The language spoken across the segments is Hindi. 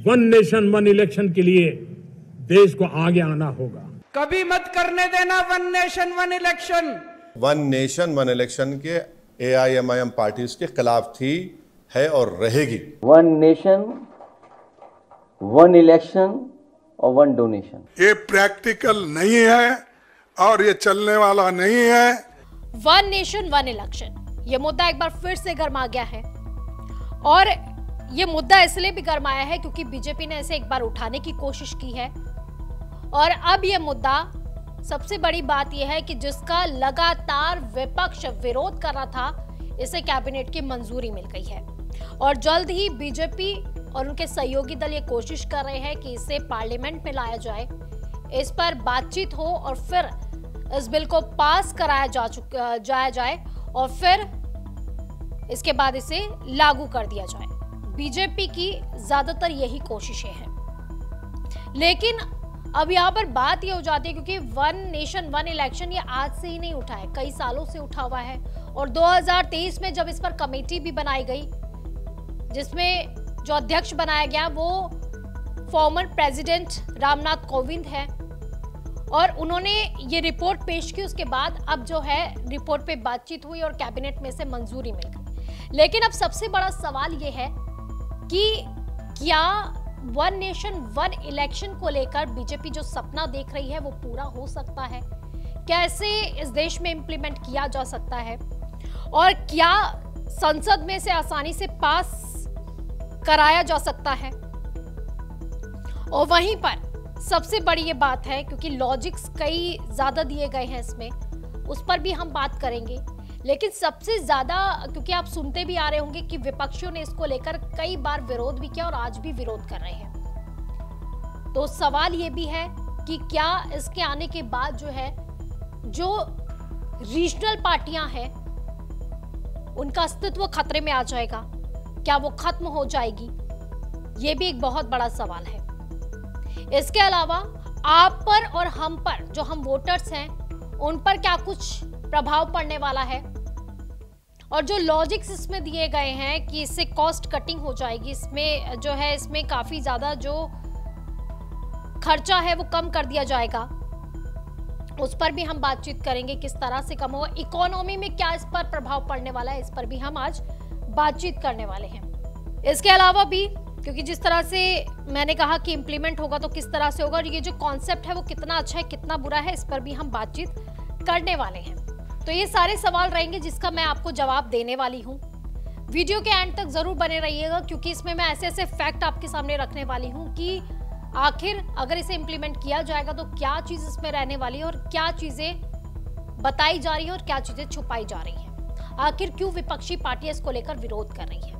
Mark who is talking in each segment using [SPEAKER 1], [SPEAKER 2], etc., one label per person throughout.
[SPEAKER 1] वन नेशन वन इलेक्शन के लिए देश को आगे आना होगा।
[SPEAKER 2] कभी मत करने देना one nation one election.
[SPEAKER 3] One nation one election के AIMIM पार्टीज के खिलाफ थी, है और रहेगी।
[SPEAKER 4] वन नेशन वन इलेक्शन और वन डोनेशन
[SPEAKER 5] ये प्रैक्टिकल नहीं है और ये चलने वाला नहीं है।
[SPEAKER 6] वन नेशन वन इलेक्शन, ये मुद्दा एक बार फिर से गर्मा गया है और ये मुद्दा इसलिए भी गर्माया है क्योंकि बीजेपी ने इसे एक बार उठाने की कोशिश की है और अब ये मुद्दा, सबसे बड़ी बात यह है कि जिसका लगातार विपक्ष विरोध कर रहा था, इसे कैबिनेट की मंजूरी मिल गई है और जल्द ही बीजेपी और उनके सहयोगी दल ये कोशिश कर रहे हैं कि इसे पार्लियामेंट में लाया जाए, इस पर बातचीत हो और फिर इस बिल को पास कराया जाया जाए और फिर इसके बाद इसे लागू कर दिया जाए। बीजेपी की ज्यादातर यही कोशिशें हैं, लेकिन अब यहाँ पर बात ये हो जाती है क्योंकि वन नेशन वन इलेक्शन ये आज से ही नहीं उठा है, कई सालों से उठा हुआ है और 2023 में जब इस पर कमेटी भी बनाई गई जिसमें जो अध्यक्ष बनाया गया वो फॉर्मर प्रेसिडेंट रामनाथ कोविंद है और उन्होंने ये रिपोर्ट पेश की। उसके बाद अब जो है रिपोर्ट पे बातचीत हुई और कैबिनेट में से मंजूरी मिल गई। लेकिन अब सबसे बड़ा सवाल ये है कि क्या वन नेशन वन इलेक्शन को लेकर बीजेपी जो सपना देख रही है वो पूरा हो सकता है? कैसे इस देश में इंप्लीमेंट किया जा सकता है और क्या संसद में से आसानी से पास कराया जा सकता है? और वहीं पर सबसे बड़ी ये बात है क्योंकि लॉजिक्स कई ज्यादा दिए गए हैं इसमें, उस पर भी हम बात करेंगे, लेकिन सबसे ज्यादा क्योंकि आप सुनते भी आ रहे होंगे कि विपक्षियों ने इसको लेकर कई बार विरोध भी किया और आज भी विरोध कर रहे हैं, तो सवाल ये भी है कि क्या इसके आने के बाद जो है जो रीजनल पार्टियां हैं उनका अस्तित्व खतरे में आ जाएगा? क्या वो खत्म हो जाएगी? ये भी एक बहुत बड़ा सवाल है। इसके अलावा आप पर और हम पर, जो हम वोटर्स हैं, उन पर क्या कुछ प्रभाव पड़ने वाला है? और जो लॉजिक्स इसमें दिए गए हैं कि इससे कॉस्ट कटिंग हो जाएगी, इसमें जो है इसमें काफी ज्यादा जो खर्चा है वो कम कर दिया जाएगा, उस पर भी हम बातचीत करेंगे किस तरह से कम होगा। इकोनॉमी में क्या इस पर प्रभाव पड़ने वाला है, इस पर भी हम आज बातचीत करने वाले हैं। इसके अलावा भी क्योंकि जिस तरह से मैंने कहा कि इंप्लीमेंट होगा तो किस तरह से होगा और ये जो कॉन्सेप्ट है वो कितना अच्छा है कितना बुरा है, इस पर भी हम बातचीत करने वाले हैं। तो ये सारे सवाल रहेंगे जिसका मैं आपको जवाब देने वाली हूँ। वीडियो के एंड तक जरूर बने रहिएगा क्योंकि इसमें मैं ऐसे ऐसे फैक्ट आपके सामने रखने वाली हूँ कि आखिर अगर इसे इम्प्लीमेंट किया जाएगा तो क्या चीज इसमें रहने वाली है और क्या चीजें बताई जा रही है और क्या चीजें छुपाई जा रही है, आखिर क्यों विपक्षी पार्टियां इसको लेकर विरोध कर रही है।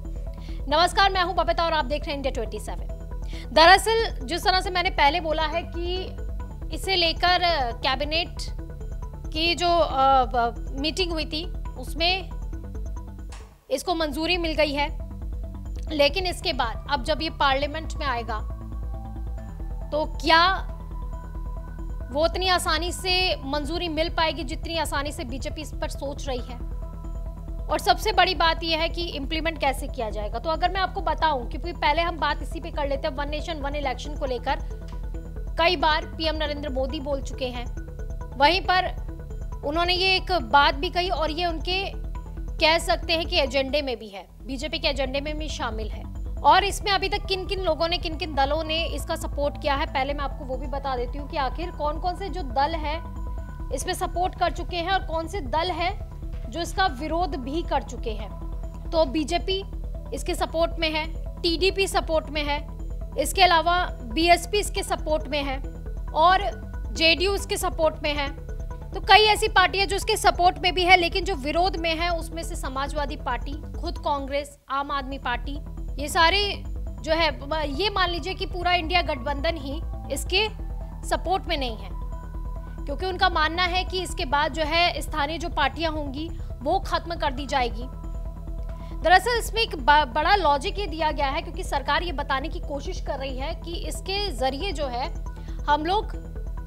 [SPEAKER 6] नमस्कार, मैं हूं बबीता और आप देख रहे हैं इंडिया 27। दरअसल जिस तरह से मैंने पहले बोला है कि इसे लेकर कैबिनेट की जो मीटिंग हुई थी उसमें इसको मंजूरी मिल गई है, लेकिन इसके बाद अब जब ये पार्लियामेंट में आएगा तो क्या वो उतनी आसानी से मंजूरी मिल पाएगी जितनी आसानी से बीजेपी इस पर सोच रही है? और सबसे बड़ी बात यह है कि इंप्लीमेंट कैसे किया जाएगा। तो अगर मैं आपको बताऊं, क्योंकि पहले हम बात इसी पे कर लेते हैं, वन नेशन वन इलेक्शन को लेकर कई बार पीएम नरेंद्र मोदी बोल चुके हैं, वहीं पर उन्होंने ये एक बात भी कही और ये उनके कह सकते हैं कि एजेंडे में भी है, बीजेपी के एजेंडे में भी शामिल है। और इसमें अभी तक किन किन लोगों ने, किन किन दलों ने इसका सपोर्ट किया है, पहले मैं आपको वो भी बता देती हूँ कि आखिर कौन कौन से जो दल है इसमें सपोर्ट कर चुके हैं और कौन से दल है जो इसका विरोध भी कर चुके हैं। तो बीजेपी इसके सपोर्ट में है, टीडीपी सपोर्ट में है, इसके अलावा बीएसपी इसके सपोर्ट में है और जेडीयू इसके सपोर्ट में है। तो कई ऐसी पार्टियां जो इसके सपोर्ट में भी है, लेकिन जो विरोध में है उसमें से समाजवादी पार्टी, खुद कांग्रेस, आम आदमी पार्टी, ये सारे जो है, ये मान लीजिए कि पूरा इंडिया गठबंधन ही इसके सपोर्ट में नहीं है, क्योंकि उनका मानना है कि इसके बाद जो है स्थानीय जो पार्टियां होंगी वो खत्म कर दी जाएगी। दरअसल इसमें एक बड़ा लॉजिक ये दिया गया है क्योंकि सरकार ये बताने की कोशिश कर रही है कि इसके जरिए जो है हम लोग,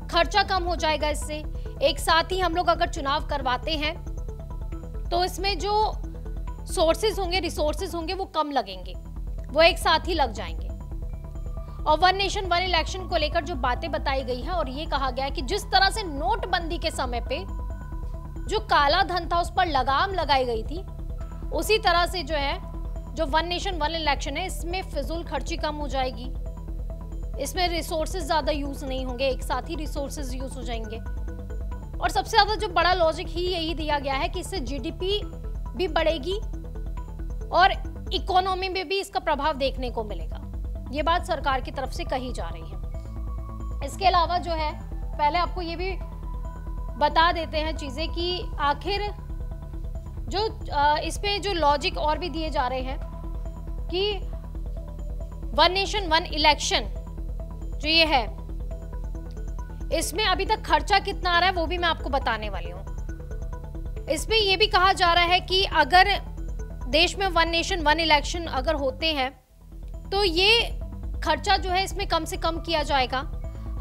[SPEAKER 6] खर्चा कम हो जाएगा इससे। एक साथ ही हम लोग अगर चुनाव करवाते हैं तो इसमें जो सोर्सेज होंगे, रिसोर्सेज होंगे वो कम लगेंगे, वो एक साथ ही लग जाएंगे। और वन नेशन वन इलेक्शन को लेकर जो बातें बताई गई हैं और ये कहा गया है कि जिस तरह से नोटबंदी के समय पे जो काला धन था उस पर लगाम लगाई गई थी, उसी तरह से जो है जो वन नेशन वन इलेक्शन है इसमें फिजूल खर्ची कम हो जाएगी, इसमें रिसोर्सेज ज्यादा यूज नहीं होंगे, एक साथ ही रिसोर्सेज यूज हो जाएंगे। और सबसे ज्यादा जो बड़ा लॉजिक ही यही दिया गया है कि इससे जीडीपी भी बढ़ेगी और इकोनॉमी में भी इसका प्रभाव देखने को मिलेगा। ये बात सरकार की तरफ से कही जा रही है। इसके अलावा जो है पहले आपको ये भी बता देते हैं चीजें कि आखिर जो इसमें जो लॉजिक और भी दिए जा रहे हैं कि वन नेशन वन इलेक्शन जो ये है इसमें अभी तक खर्चा कितना आ रहा है वो भी मैं आपको बताने वाली हूँ। इसमें ये भी कहा जा रहा है कि अगर देश में वन नेशन वन इलेक्शन अगर होते हैं तो ये खर्चा जो है इसमें कम से कम किया जाएगा।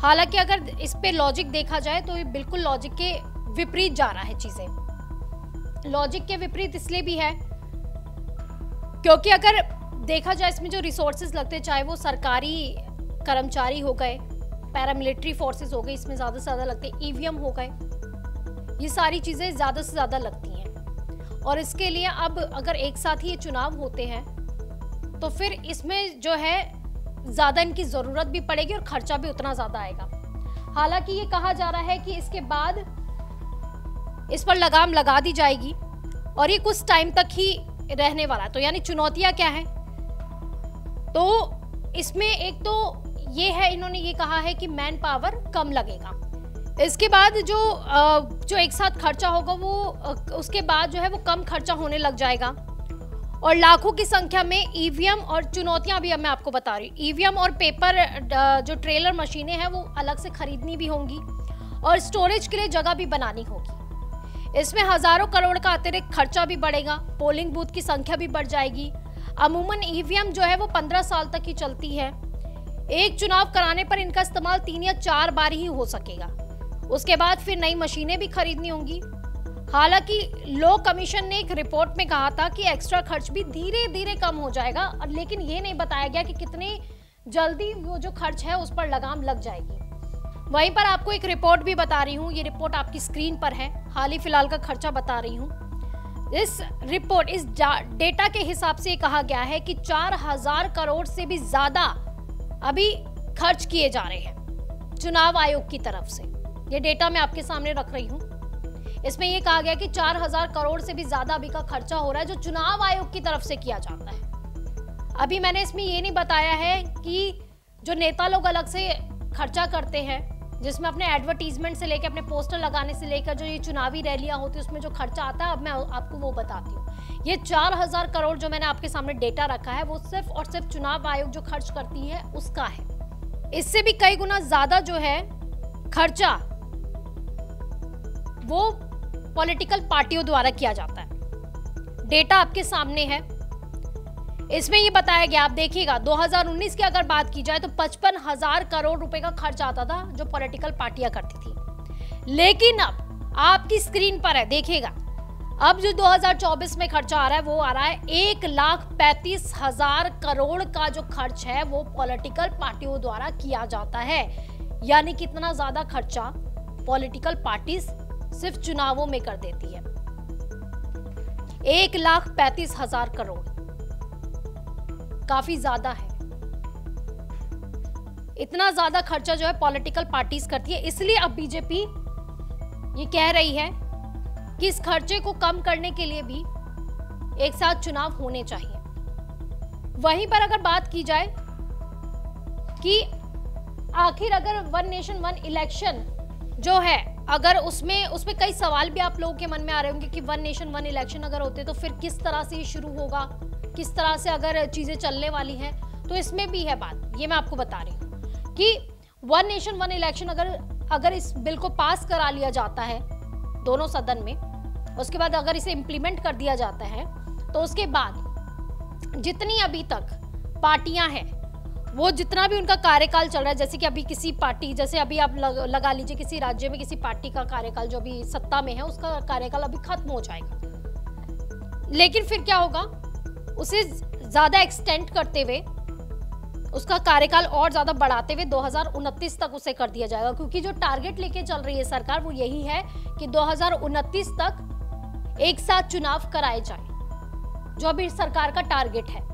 [SPEAKER 6] हालांकि अगर इस पे लॉजिक देखा जाए तो ये बिल्कुल लॉजिक के विपरीत जा रहा है चीजें। लॉजिक के विपरीत इसलिए भी है क्योंकि अगर देखा जाए इसमें जो रिसोर्सेज लगते हैं, चाहे वो सरकारी कर्मचारी हो गए, पैरामिलिट्री फोर्सेस हो गई, इसमें ज्यादा से ज्यादा लगते हैं, ईवीएम हो गए, ये सारी चीजें ज्यादा से ज्यादा लगती हैं। और इसके लिए अब अगर एक साथ ही ये चुनाव होते हैं तो फिर इसमें जो है ज्यादा इनकी जरूरत भी पड़ेगी और खर्चा भी उतना ज्यादा आएगा। हालांकि ये कहा जा रहा है कि इसके बाद इस पर लगाम लगा दी जाएगी और ये कुछ टाइम तक ही रहने वाला है। तो यानी चुनौतियां क्या है, तो इसमें एक तो ये है, इन्होंने ये कहा है कि मैन पावर कम लगेगा। इसके बाद जो एक साथ खर्चा होगा वो उसके बाद जो है वो कम खर्चा होने लग जाएगा और लाखों की संख्या में ईवीएम और चुनौतियां भी अब मैं आपको बता रही हूँ। ईवीएम और पेपर जो ट्रेलर मशीनें हैं वो अलग से खरीदनी भी होंगी और स्टोरेज के लिए जगह भी बनानी होगी। इसमें हजारों करोड़ का अतिरिक्त खर्चा भी बढ़ेगा, पोलिंग बूथ की संख्या भी बढ़ जाएगी। अमूमन ईवीएम जो है वो 15 साल तक ही चलती है। एक चुनाव कराने पर इनका इस्तेमाल 3 या 4 बार ही हो सकेगा, उसके बाद फिर नई मशीनें भी खरीदनी होंगी। हालांकि लॉ कमीशन ने एक रिपोर्ट में कहा था कि एक्स्ट्रा खर्च भी धीरे धीरे कम हो जाएगा, लेकिन ये नहीं बताया गया कि कितनी जल्दी वो जो खर्च है उस पर लगाम लग जाएगी। वहीं पर आपको एक रिपोर्ट भी बता रही हूँ, ये रिपोर्ट आपकी स्क्रीन पर है, हाल ही फिलहाल का खर्चा बता रही हूँ। इस रिपोर्ट इस डेटा के हिसाब से कहा गया है कि 4000 करोड़ से भी ज्यादा अभी खर्च किए जा रहे हैं चुनाव आयोग की तरफ से। ये डेटा मैं आपके सामने रख रही हूँ। इसमें यह कहा गया कि 4000 करोड़ से भी ज्यादा अभी का खर्चा हो रहा है जो चुनाव आयोग की तरफ से किया जाता है। अभी मैंने इसमें ये नहीं बताया है कि जो नेता लोग अलग से खर्चा करते हैं, जिसमें अपने एडवर्टीजमेंट से लेकर अपने पोस्टर लगाने से लेकर जो ये चुनावी रैलियां होती है उसमें जो खर्चा आता है, अब मैं आपको वो बताती हूँ। ये 4000 करोड़ जो मैंने आपके सामने डेटा रखा है वो सिर्फ और सिर्फ चुनाव आयोग जो खर्च करती है उसका है। इससे भी कई गुना ज्यादा जो है खर्चा वो पॉलिटिकल पार्टियों द्वारा किया जाता है। डेटा आपके सामने है, इसमें ये बताया गया, आप देखिएगा 2019 की अगर बात की जाए तो 55,000 करोड़ रुपए का खर्च आता था जो पॉलिटिकल पार्टियां करती थी। लेकिन अब आपकी स्क्रीन पर है, देखिएगा अब जो 2024 में खर्चा आ रहा है वो आ रहा है 1,35,000 करोड़ का जो खर्च है वो पॉलिटिकल पार्टियों द्वारा किया जाता है। यानी कितना ज्यादा खर्चा पॉलिटिकल पार्टीज सिर्फ चुनावों में कर देती है, 1,35,000 करोड़, काफी ज्यादा है। इतना ज्यादा खर्चा जो है पॉलिटिकल पार्टीज करती है। इसलिए अब बीजेपी ये कह रही है कि इस खर्चे को कम करने के लिए भी एक साथ चुनाव होने चाहिए। वहीं पर अगर बात की जाए कि आखिर अगर वन नेशन वन इलेक्शन जो है, अगर उसमें कई सवाल भी आप लोगों के मन में आ रहे होंगे कि वन नेशन वन इलेक्शन अगर होते तो फिर किस तरह से ये शुरू होगा, किस तरह से अगर चीजें चलने वाली हैं। तो इसमें भी है बात, ये मैं आपको बता रही हूँ कि वन नेशन वन इलेक्शन अगर इस बिल को पास करा लिया जाता है दोनों सदन में, उसके बाद अगर इसे इम्प्लीमेंट कर दिया जाता है तो उसके बाद जितनी अभी तक पार्टियां हैं वो जितना भी उनका कार्यकाल चल रहा है, जैसे कि अभी किसी पार्टी, जैसे अभी आप लगा लीजिए किसी राज्य में किसी पार्टी का कार्यकाल जो अभी सत्ता में है उसका कार्यकाल अभी खत्म हो जाएगा। लेकिन फिर क्या होगा, उसे ज्यादा एक्सटेंड करते हुए उसका कार्यकाल और ज्यादा बढ़ाते हुए 2029 तक उसे कर दिया जाएगा, क्योंकि जो टारगेट लेके चल रही है सरकार वो यही है कि 2029 तक एक साथ चुनाव कराए जाए, जो अभी सरकार का टारगेट है।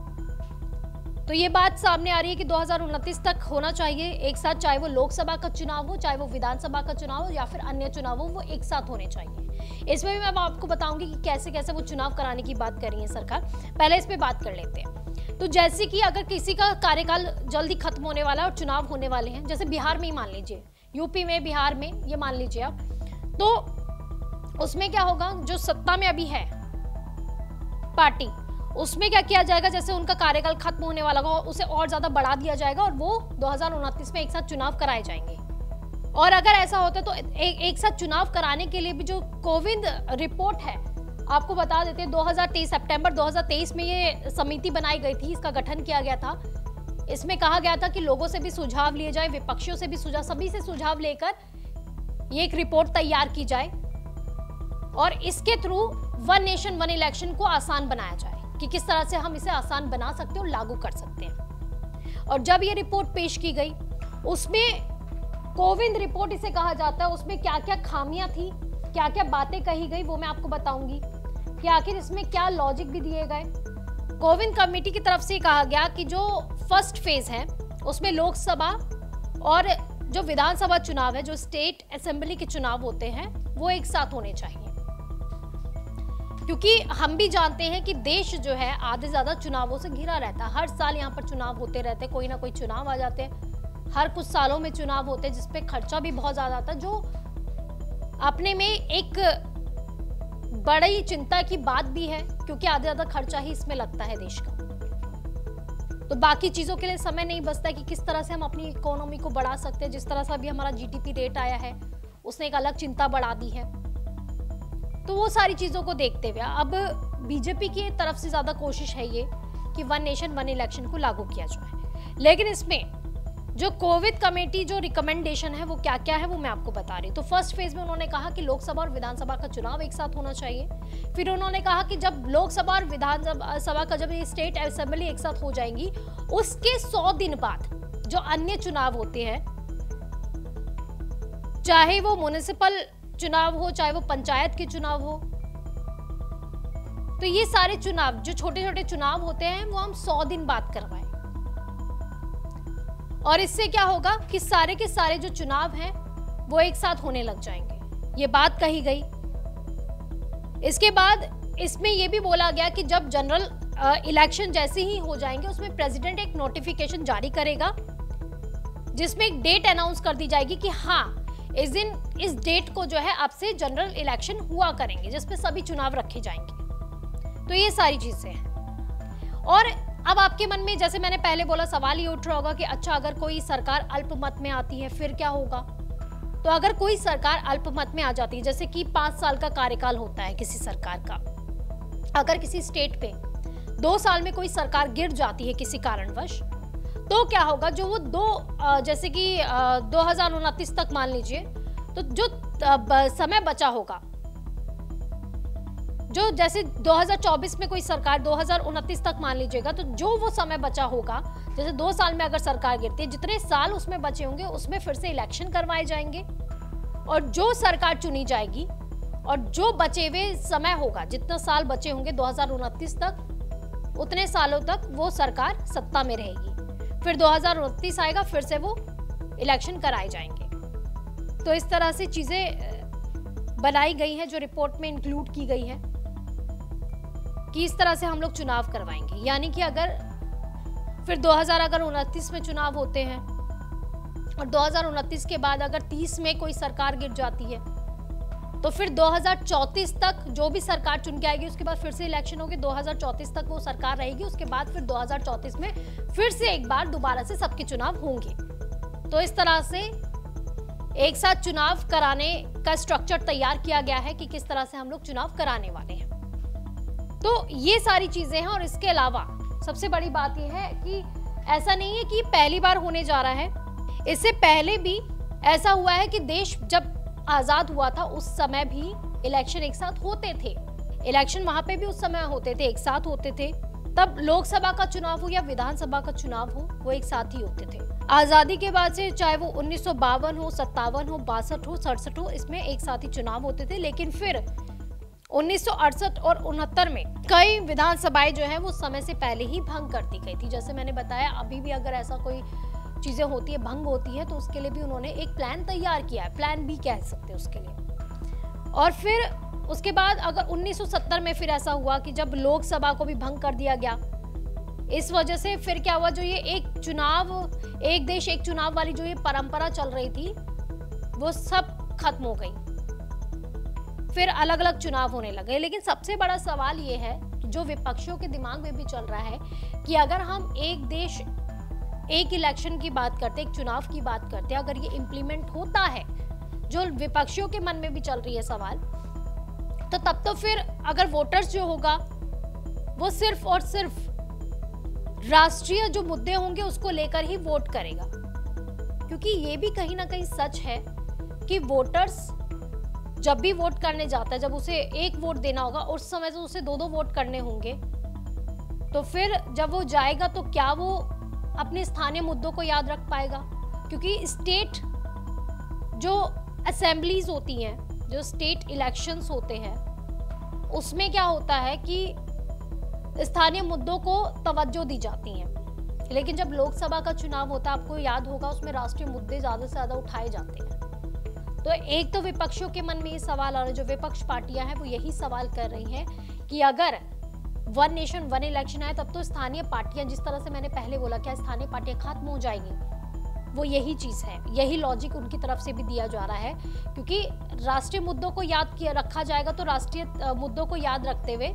[SPEAKER 6] तो ये बात सामने आ रही है कि 2029 तक होना चाहिए एक साथ, चाहे वो लोकसभा का चुनाव हो, चाहे वो विधानसभा का चुनाव हो या फिर अन्य चुनाव हो, वो एक साथ होने चाहिए। इसमें भी मैं आपको बताऊंगी कि कैसे कैसे वो चुनाव कराने की बात कर रही है सरकार। पहले इस पे बात कर लेते हैं। तो जैसे कि अगर किसी का कार्यकाल जल्दी खत्म होने वाला है और चुनाव होने वाले हैं, जैसे बिहार में ही मान लीजिए, यूपी में, बिहार में, ये मान लीजिए आप, तो उसमें क्या होगा, जो सत्ता में अभी है पार्टी, उसमें क्या किया जाएगा, जैसे उनका कार्यकाल खत्म होने वाला होगा उसे और ज्यादा बढ़ा दिया जाएगा और वो 2029 में एक साथ चुनाव कराए जाएंगे। और अगर ऐसा होता है तो एक साथ चुनाव कराने के लिए भी जो कोविंद रिपोर्ट है, आपको बता देते हैं 2023 सितंबर 2023 में ये समिति बनाई गई थी, इसका गठन किया गया था। इसमें कहा गया था कि लोगों से भी सुझाव लिए जाए, विपक्षियों से भी सुझाव, सभी से सुझाव लेकर ये एक रिपोर्ट तैयार की जाए और इसके through one nation one election को आसान बनाया जाए कि किस तरह से हम इसे आसान बना सकते हैं और लागू कर सकते हैं। और जब ये रिपोर्ट पेश की गई, उसमें कोविंद रिपोर्ट इसे कहा जाता है, उसमें क्या क्या खामियां थी, क्या क्या बातें कही गई, वो मैं आपको बताऊंगी कि आखिर इसमें क्या लॉजिक भी दिए गए। कोविंद कमेटी की तरफ से कहा गया कि जो फर्स्ट फेज है उसमें लोकसभा और जो विधानसभा चुनाव है, जो स्टेट असेंबली के चुनाव होते हैं, वो एक साथ होने चाहिए, क्योंकि हम भी जानते हैं कि देश जो है आधे से ज्यादा चुनावों से घिरा रहता है। हर साल यहाँ पर चुनाव होते रहते हैं, कोई ना कोई चुनाव आ जाते हैं, हर कुछ सालों में चुनाव होते हैं, जिसपे खर्चा भी बहुत ज्यादा आता है, जो अपने में एक बड़ी चिंता की बात भी है, क्योंकि आधे ज्यादा खर्चा ही इसमें लगता है देश का। तो बाकी चीजों के लिए समय नहीं बचता कि किस तरह से हम अपनी इकोनॉमी को बढ़ा सकते हैं। जिस तरह से अभी हमारा जीडीपी रेट आया है, उसने एक अलग चिंता बढ़ा दी है। तो वो सारी चीजों को देखते हुए अब बीजेपी की तरफ से ज्यादा कोशिश है ये कि वन नेशन वन इलेक्शन को लागू किया जाए। लेकिन इसमें जो कोविंद कमेटी जो रिकमेंडेशन है वो क्या क्या है, वो मैं आपको बता रही हूँ। तो फर्स्ट फेज में उन्होंने कहा कि लोकसभा और विधानसभा का चुनाव एक साथ होना चाहिए। फिर उन्होंने कहा कि जब लोकसभा और विधानसभा का जब ये स्टेट असेंबली एक साथ हो जाएंगी, उसके 100 दिन बाद जो अन्य चुनाव होते हैं, चाहे वो म्युनिसिपल चुनाव हो, चाहे वो पंचायत के चुनाव हो, तो ये सारे चुनाव जो छोटे छोटे चुनाव होते हैं वो हम 100 दिन बाद करवाएं। और इससे क्या होगा कि सारे के सारे जो चुनाव हैं वो एक साथ होने लग जाएंगे, ये बात कही गई। इसके बाद इसमें यह भी बोला गया कि जब जनरल इलेक्शन जैसे ही हो जाएंगे, उसमें प्रेसिडेंट एक नोटिफिकेशन जारी करेगा जिसमें एक डेट अनाउंस कर दी जाएगी कि हाँ, इस दिन इस डेट को जो है अब से जनरल इलेक्शन हुआ करेंगे, जिसमें सभी चुनाव रखे जाएंगे। तो ये सारी चीजें हैं। और अब आपके मन में, जैसे मैंने पहले बोला, सवाल ये उठ रहा होगा कि अच्छा, अगर कोई सरकार अल्पमत में आती है फिर क्या होगा। तो अगर कोई सरकार अल्पमत में आ जाती है, जैसे कि 5 साल का कार्यकाल होता है किसी सरकार का, अगर किसी स्टेट पे 2 साल में कोई सरकार गिर जाती है किसी कारणवश, तो क्या होगा, जो वो जैसे कि 2029 तक मान लीजिए, तो जो समय बचा होगा, जो जैसे 2024 में कोई सरकार 2029 तक मान लीजिएगा, तो जो वो समय बचा होगा, जैसे 2 साल में अगर सरकार गिरती है, जितने साल उसमें बचे होंगे उसमें फिर से इलेक्शन करवाए जाएंगे और जो सरकार चुनी जाएगी और जो बचे हुए समय होगा, जितना साल बचे होंगे 2029 तक, उतने सालों तक वो सरकार सत्ता में रहेगी। फिर 2029 आएगा, फिर से वो इलेक्शन कराए जाएंगे। तो इस तरह से चीजें बनाई गई हैं, जो रिपोर्ट में इंक्लूड की गई है कि इस तरह से हम लोग चुनाव करवाएंगे। यानी कि अगर फिर 2029 में चुनाव होते हैं और 2029 के बाद अगर 30 में कोई सरकार गिर जाती है, तो फिर 2034 तक जो भी सरकार चुन के आएगी, उसके बाद फिर से इलेक्शन होगी, 2034 तक वो सरकार रहेगी, उसके बाद फिर 2034 में फिर से एक बार दोबारा से सबके चुनाव होंगे। तो इस तरह से एक साथ चुनाव कराने का स्ट्रक्चर तैयार किया गया है कि किस तरह से हम लोग चुनाव कराने वाले हैं। तो ये सारी चीजें हैं। और इसके अलावा सबसे बड़ी बात यह है कि ऐसा नहीं है कि पहली बार होने जा रहा है, इससे पहले भी ऐसा हुआ है कि देश जब आजाद हुआ था उस समय भी इलेक्शन एक साथ होते थे। इलेक्शन वहां पे भी उस समय होते थे, एक साथ होते थे, तब लोकसभा का चुनाव हो या विधानसभा का चुनाव हो, वो एक साथ ही होते थे। आजादी के बाद से चाहे वो 1952 हो, 57 हो, 62 हो, 67 हो, इसमें एक साथ ही चुनाव होते थे। लेकिन फिर 1968 और 69 में कई विधानसभाएं जो है वो समय से पहले ही भंग कर दी गई थी। जैसे मैंने बताया, अभी भी अगर ऐसा कोई चीजें होती है, भंग होती है, तो उसके लिए भी उन्होंने एक प्लान तैयार किया है, प्लान बी कह सकते हैं उसके लिए। और फिर उसके बाद अगर 1970 में फिर ऐसा हुआ कि जब लोकसभा को भी भंग कर दिया गया, इस वजह से फिर क्या हुआ, जो ये एक देश एक चुनाव वाली जो ये परंपरा चल रही थी वो सब खत्म हो गई। फिर अलग अलग चुनाव होने लगे। लेकिन सबसे बड़ा सवाल ये है जो विपक्षियों के दिमाग में भी चल रहा है कि अगर हम एक देश एक इलेक्शन की बात करते, एक चुनाव की बात करते, अगर ये इम्प्लीमेंट होता है, जो विपक्षियों के मन में भी चल रही है सवाल, तो तब तो फिर अगर वोटर्स जो होगा वो सिर्फ और सिर्फ राष्ट्रीय जो मुद्दे होंगे उसको लेकर ही वोट करेगा। क्योंकि ये भी कहीं ना कहीं सच है कि वोटर्स जब भी वोट करने जाता है, जब उसे एक वोट देना होगा, उस समय तो उसे 2-2 वोट करने होंगे। तो फिर जब वो जाएगा तो क्या वो अपने स्थानीय मुद्दों को याद रख पाएगा? क्योंकि स्टेट जो असेंबलीज होती हैं, जो स्टेट इलेक्शंस होते हैं, उसमें क्या होता है कि स्थानीय मुद्दों को तवज्जो दी जाती है। लेकिन जब लोकसभा का चुनाव होता है, आपको याद होगा, उसमें राष्ट्रीय मुद्दे ज्यादा से ज्यादा उठाए जाते हैं। तो एक तो विपक्षियों के मन में ये सवाल आ रहा है, जो विपक्ष पार्टियां हैं वो यही सवाल कर रही हैं कि अगर वन नेशन वन इलेक्शन है तब तो स्थानीय पार्टियां, जिस तरह से मैंने पहले बोला, क्या स्थानीय पार्टियां खत्म हो जाएंगी? वो यही चीज है, यही लॉजिक उनकी तरफ से भी दिया जा रहा है। क्योंकि राष्ट्रीय मुद्दों को याद किया रखा जाएगा तो राष्ट्रीय मुद्दों को याद रखते हुए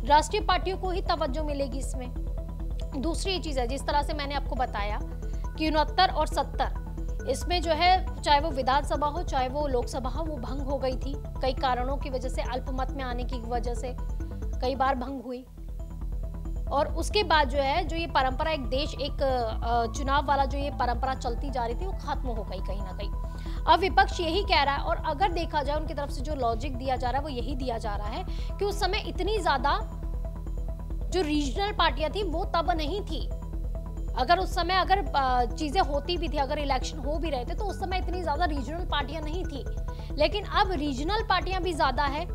[SPEAKER 6] राष्ट्रीय पार्टियों को ही तवज्जो मिलेगी इसमें। दूसरी चीज है, जिस तरह से मैंने आपको बताया कि 69 और 70 इसमें जो है, चाहे वो विधानसभा हो चाहे वो लोकसभा हो, वो भंग हो गई थी कई कारणों की वजह से, अल्पमत में आने की वजह से कई बार भंग हुई। और उसके बाद जो है, जो ये परंपरा एक देश एक चुनाव वाला जो ये परंपरा चलती जा रही थी, वो खत्म हो गई कहीं ना कहीं। अब विपक्ष यही कह रहा है, और अगर देखा जाए उनकी तरफ से जो लॉजिक दिया जा रहा है वो यही दिया जा रहा है कि उस समय इतनी ज्यादा जो रीजनल पार्टियां थी वो तब नहीं थी। अगर उस समय अगर चीजें होती भी थी, अगर इलेक्शन हो भी रहे थे, तो उस समय इतनी ज्यादा रीजनल पार्टियां नहीं थी। लेकिन अब रीजनल पार्टियां भी ज्यादा है,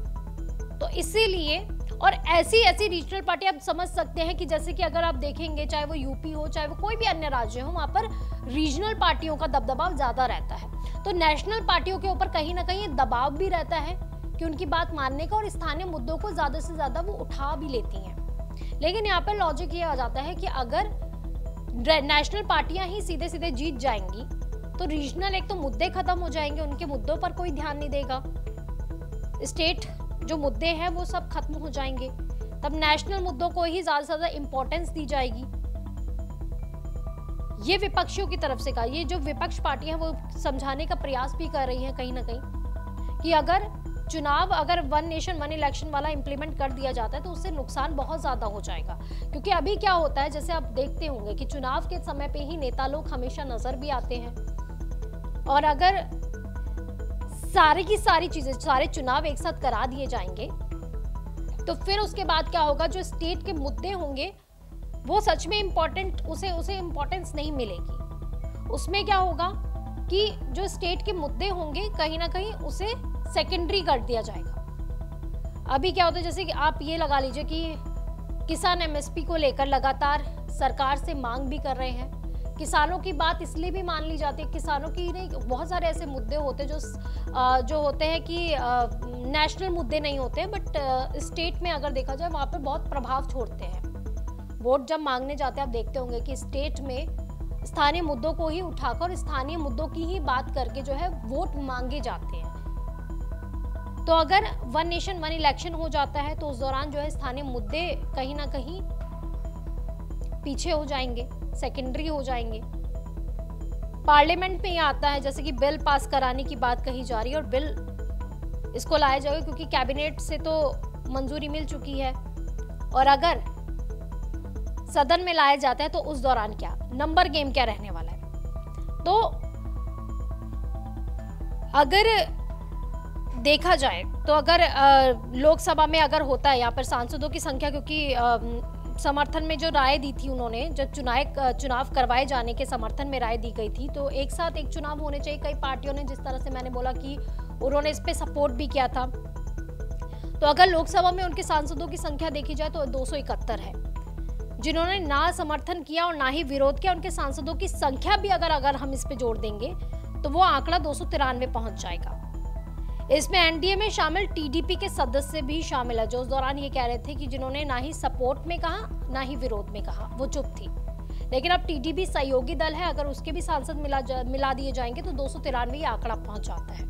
[SPEAKER 6] तो इसीलिए, और ऐसी रीजनल पार्टी आप समझ सकते हैं कि जैसे कि अगर आप देखेंगे, चाहे वो यूपी हो चाहे वो कोई भी अन्य राज्य हो, वहां पर रीजनल पार्टियों का दबदबा ज्यादा रहता है। तो नेशनल पार्टियों के ऊपर कहीं ना कहीं दबाव भी रहता है कि उनकी बात मानने का, और स्थानीय मुद्दों को ज्यादा से ज्यादा वो उठा भी लेती हैं। लेकिन यहाँ पर लॉजिक ये आ जाता है कि अगर नेशनल पार्टियां ही सीधे सीधे जीत जाएंगी तो रीजनल एक तो मुद्दे खत्म हो जाएंगे, उनके मुद्दों पर कोई ध्यान नहीं देगा, स्टेट जो मुद्दे हैं वो सब खत्म हो जाएंगे, तब नेशनल मुद्दों को ही ज्यादा से ज्यादा इंपॉर्टेंस दी जाएगी। ये विपक्षियों की तरफ से कहा, ये जो विपक्ष पार्टियां हैं वो समझाने का प्रयास भी कर रही हैं कहीं ना कहीं कि अगर चुनाव, अगर वन नेशन वन इलेक्शन वाला इंप्लीमेंट कर दिया जाता है तो उससे नुकसान बहुत ज्यादा हो जाएगा। क्योंकि अभी क्या होता है, जैसे आप देखते होंगे कि चुनाव के समय पे ही नेता लोग हमेशा नजर भी आते हैं, और अगर सारी की सारी चीजें, सारे चुनाव एक साथ करा दिए जाएंगे तो फिर उसके बाद क्या होगा, जो स्टेट के मुद्दे होंगे वो सच में इम्पोर्टेंट, उसे इम्पोर्टेंस नहीं मिलेगी। उसमें क्या होगा कि जो स्टेट के मुद्दे होंगे कहीं ना कहीं उसे सेकेंडरी कर दिया जाएगा। अभी क्या होता है, जैसे कि आप ये लगा लीजिए कि किसान एमएसपी को लेकर लगातार सरकार से मांग भी कर रहे हैं। किसानों की बात इसलिए भी मान ली जाती है, किसानों की नहीं, बहुत सारे ऐसे मुद्दे होते हैं जो होते हैं कि नेशनल मुद्दे नहीं होते, बट स्टेट में अगर देखा जाए वहाँ पर बहुत प्रभाव छोड़ते हैं। वोट जब मांगने जाते हैं, आप देखते होंगे कि स्टेट में स्थानीय मुद्दों को ही उठाकर, स्थानीय मुद्दों की ही बात करके जो है वोट मांगे जाते हैं। तो अगर वन नेशन वन इलेक्शन हो जाता है तो उस दौरान जो है स्थानीय मुद्दे कहीं ना कहीं पीछे हो जाएंगे, सेकेंडरी हो जाएंगे। पार्लियामेंट में ये आता है, जैसे कि बिल पास कराने की बात कही जा रही है, और बिल इसको लाया जाएगा क्योंकि कैबिनेट से तो मंजूरी मिल चुकी है, और अगर सदन में लाया जाता है तो उस दौरान क्या नंबर गेम क्या रहने वाला है। तो अगर देखा जाए तो अगर लोकसभा में अगर होता है, यहाँ पर सांसदों की संख्या क्योंकि समर्थन में जो राय दी थी उन्होंने, जब चुनाव करवाए जाने के समर्थन में राय दी गई थी, तो एक साथ एक चुनाव होने चाहिए। कई पार्टियों ने, जिस तरह से मैंने बोला कि उन्होंने इस पे सपोर्ट भी किया था। तो अगर लोकसभा में उनके सांसदों की संख्या देखी जाए तो 271 है। जिन्होंने ना समर्थन किया और ना ही विरोध किया, उनके सांसदों की संख्या भी अगर हम इस पे जोड़ देंगे तो वो आंकड़ा 293 पहुंच जाएगा। इसमें एनडीए में शामिल टीडीपी के सदस्य भी शामिल है, जो उस दौरान ये कह रहे थे कि जिन्होंने ना ही सपोर्ट में कहा ना ही विरोध में कहा, वो चुप थी। लेकिन अब टीडीपी सहयोगी दल है, अगर उसके भी सांसद मिला दिए जाएंगे तो 293 आंकड़ा पहुंच जाता है।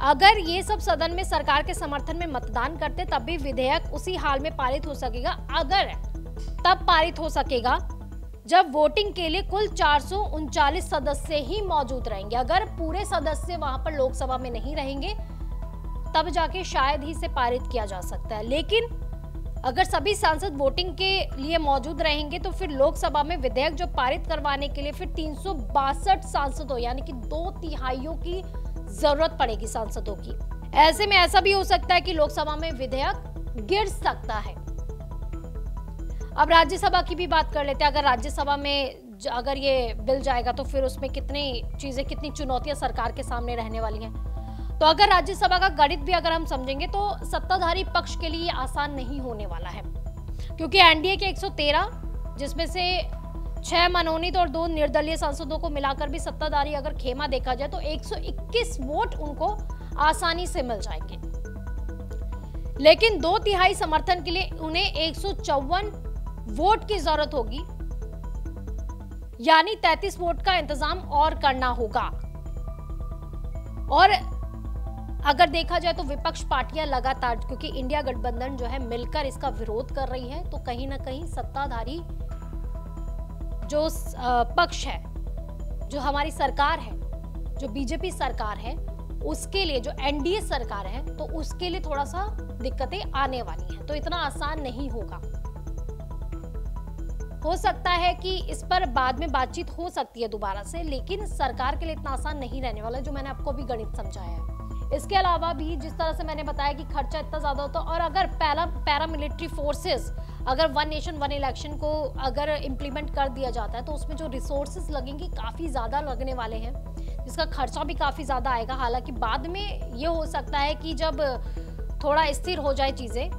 [SPEAKER 6] अगर ये सब सदन में सरकार के समर्थन में मतदान करते तब भी विधेयक उसी हाल में पारित हो सकेगा। अगर तब पारित हो सकेगा जब वोटिंग के लिए कुल 439 सदस्य ही मौजूद रहेंगे। अगर पूरे सदस्य वहां पर लोकसभा में नहीं रहेंगे तब जाके शायद ही इसे पारित किया जा सकता है। लेकिन अगर सभी सांसद वोटिंग के लिए मौजूद रहेंगे तो फिर लोकसभा में विधेयक जो पारित करवाने के लिए फिर 362 सांसदों यानी कि 2/3 की जरूरत पड़ेगी सांसदों की। ऐसे में ऐसा भी हो सकता है कि लोकसभा में विधेयक गिर सकता है। अब राज्यसभा की भी बात कर लेते हैं। अगर राज्यसभा में अगर ये बिल जाएगा तो फिर उसमें कितनी चुनौतियां सरकार के सामने रहने वाली हैं। तो अगर राज्यसभा का गणित भी अगर हम समझेंगे तो सत्ताधारी पक्ष के लिए आसान नहीं होने वाला है, क्योंकि एनडीए के 113 जिसमें से 6 मनोनीत और 2 निर्दलीय सांसदों को मिलाकर भी सत्ताधारी अगर खेमा देखा जाए तो 121 वोट उनको आसानी से मिल जाएंगे। लेकिन 2/3 समर्थन के लिए उन्हें 154 वोट की जरूरत होगी, यानी 33 वोट का इंतजाम और करना होगा। और अगर देखा जाए तो विपक्ष पार्टियां लगातार, क्योंकि इंडिया गठबंधन जो है मिलकर इसका विरोध कर रही है, तो कहीं ना कहीं सत्ताधारी जो पक्ष है, जो हमारी सरकार है, जो बीजेपी सरकार है, उसके लिए, जो एनडीए सरकार है, तो उसके लिए थोड़ा सा दिक्कतें आने वाली हैं। तो इतना आसान नहीं होगा। हो सकता है कि इस पर बाद में बातचीत हो सकती है दोबारा से, लेकिन सरकार के लिए इतना आसान नहीं रहने वाला, जो मैंने आपको भी गणित समझाया है। इसके अलावा भी जिस तरह से मैंने बताया कि खर्चा इतना ज्यादा होता है, और अगर पैरामिलिट्री फोर्सेस अगर वन नेशन वन इलेक्शन को अगर इम्प्लीमेंट कर दिया जाता है तो उसमें जो रिसोर्सेज लगेंगे काफी ज्यादा लगने वाले हैं, जिसका खर्चा भी काफी ज्यादा आएगा। हालांकि बाद में ये हो सकता है कि जब थोड़ा स्थिर हो जाए चीजें,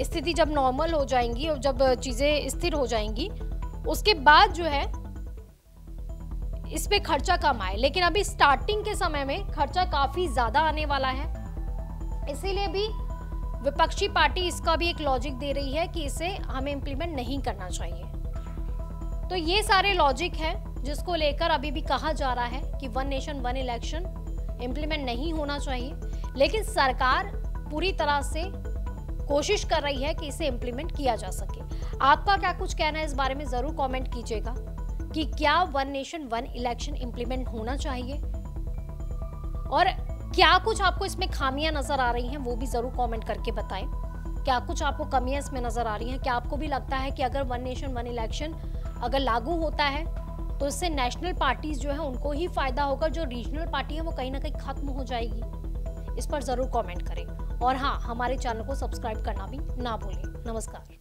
[SPEAKER 6] स्थिति जब नॉर्मल हो जाएंगी और जब चीजें स्थिर हो जाएंगी, उसके बाद जो है इस पे खर्चा कम आए। लेकिन अभी स्टार्टिंग के समय में खर्चा काफी ज्यादा आने वाला है, इसीलिए भी विपक्षी पार्टी इसका भी एक लॉजिक दे रही है कि इसे हमें इंप्लीमेंट नहीं करना चाहिए। तो ये सारे लॉजिक है जिसको लेकर अभी भी कहा जा रहा है कि one nation one election implement नहीं होना चाहिए, लेकिन सरकार पूरी तरह से कोशिश कर रही है कि इसे इंप्लीमेंट किया जा सके। आपका क्या कुछ कहना है इस बारे में जरूर कमेंट कीजिएगा कि क्या one nation one election implement होना चाहिए, और क्या कुछ आपको इसमें खामियां नजर आ रही हैं वो भी जरूर कमेंट करके बताएं। क्या कुछ आपको कमियां इसमें नजर आ रही हैं? क्या आपको भी लगता है कि अगर वन नेशन वन इलेक्शन अगर लागू होता है तो इससे नेशनल पार्टीज जो है उनको ही फायदा होगा, जो रीजनल पार्टी है वो कहीं ना कहीं खत्म हो जाएगी? इस पर जरूर कमेंट करें, और हाँ, हमारे चैनल को सब्सक्राइब करना भी ना भूलें। नमस्कार।